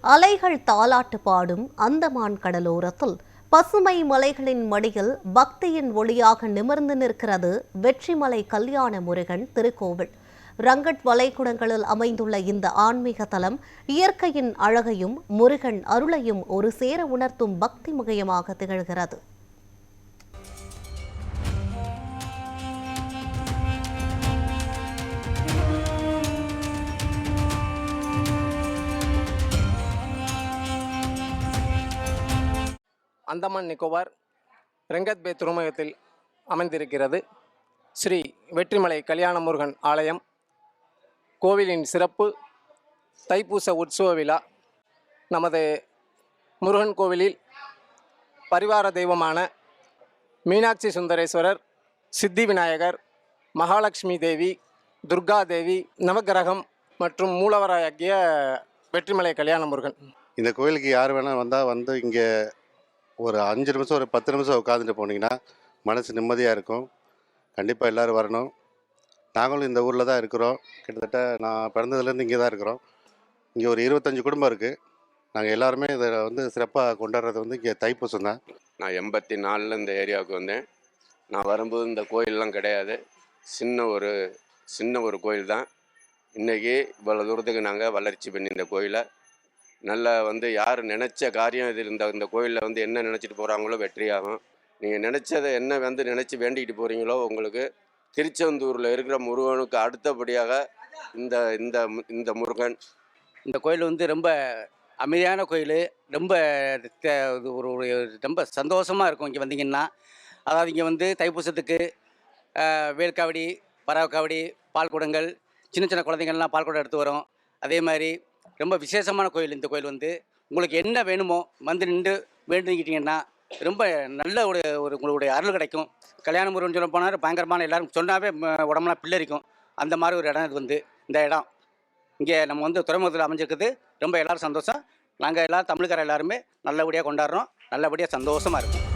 அலைகள் தாலாட்டு பாடும் அந்தமான் கடலோரத்தில் பசுமை மலைகளின் மடியில் பக்தியின் ஒளியாக நிமிர்ந்து நிற்கிறது வெற்றிமலை கல்யாண முருகன் திருக்கோவில். ரங்கட் வளைகுடங்களில் அமைந்துள்ள இந்த ஆன்மீக தலம் இயற்கையின் அழகையும் முருகன் அருளையும் ஒரு சேர உணர்த்தும் பக்தி முகயமாக திகழ்கிறது. அந்தமான் நிக்கோபார் ரங்கத் பே துறைமுகத்தில் அமைந்திருக்கிறது ஸ்ரீ வெற்றிமலை கல்யாண முருகன் ஆலயம். கோவிலின் சிறப்பு தைப்பூச உற்சவ விழா. நமது முருகன் கோவிலில் பரிவார தெய்வமான மீனாட்சி சுந்தரேஸ்வரர், சித்தி விநாயகர், மகாலட்சுமி தேவி, துர்கா தேவி, நவகிரகம் மற்றும் மூலவராகிய வெற்றிமலை கல்யாண முருகன். இந்த கோவிலுக்கு யார் வேணால் வந்து இங்கே ஒரு 5 நிமிஷம் ஒரு 10 நிமிஷம் உட்காந்துட்டு போனீங்கன்னா மனசு நிம்மதியாக இருக்கும். கண்டிப்பாக எல்லோரும் வரணும். நாங்களும் இந்த ஊரில் தான் இருக்கிறோம். கிட்டத்தட்ட நான் பிறந்ததுலேருந்து இங்கே தான் இருக்கிறோம். இங்கே ஒரு 25 குடும்பம் இருக்குது. நாங்கள் எல்லாருமே இதை சிறப்பாக கொண்டாடுறது இங்கே தைப்பூசம் தான். நான் 84 இந்த ஏரியாவுக்கு வந்தேன். நான் வரும்போது இந்த கோயிலெலாம் கிடையாது. சின்ன ஒரு கோயில் தான். இன்றைக்கி இவ்வளோ தூரத்துக்கு நாங்கள் வளர்ச்சி பண்ணி இந்த கோயிலை நல்லா யார் நினச்ச காரியம் இதில் இந்த கோயிலில் என்ன நினச்சிட்டு போகிறாங்களோ வெற்றியாகும். நீங்கள் நினச்சதை என்ன நினச்சி வேண்டிக்கிட்டு போகிறீங்களோ உங்களுக்கு திருச்செந்தூரில் இருக்கிற முருகனுக்கு அடுத்தபடியாக இந்த இந்த இந்த முருகன். இந்த கோயில் ரொம்ப அமைதியான கோயில். ரொம்ப ஒரு ரொம்ப சந்தோஷமாக இருக்கும் இங்கே வந்தீங்கன்னா. அதாவது இங்கே தைப்பூசத்துக்கு வேல்காவடி, பறவைக்காவடி, பால் குடங்கள், சின்ன குழந்தைங்கள்லாம் பால் குடம் எடுத்து வரும். அதே மாதிரி ரொம்ப விசேஷமான கோயில். இந்த கோயில் உங்களுக்கு என்ன வேணுமோ நின்று வேண்டிக்கிட்டிங்கன்னா ரொம்ப நல்ல ஒரு உங்களுடைய அருள் கிடைக்கும். கல்யாண முருகன் சொல்ல போனால் பயங்கரமான, எல்லாரும் சொன்னாவே உடம்புலாம் பிள்ளரிக்கும். அந்த மாதிரி ஒரு இடம் இது. இந்த இடம் இங்கே நம்ம துறைமுகத்தில் அமைஞ்சிருக்குது. ரொம்ப எல்லோரும் சந்தோஷம். நாங்கள் எல்லோரும் தமிழ்கார எல்லாருமே நல்லபடியாக கொண்டாடுறோம். நல்லபடியாக சந்தோஷமாக இருக்கும்.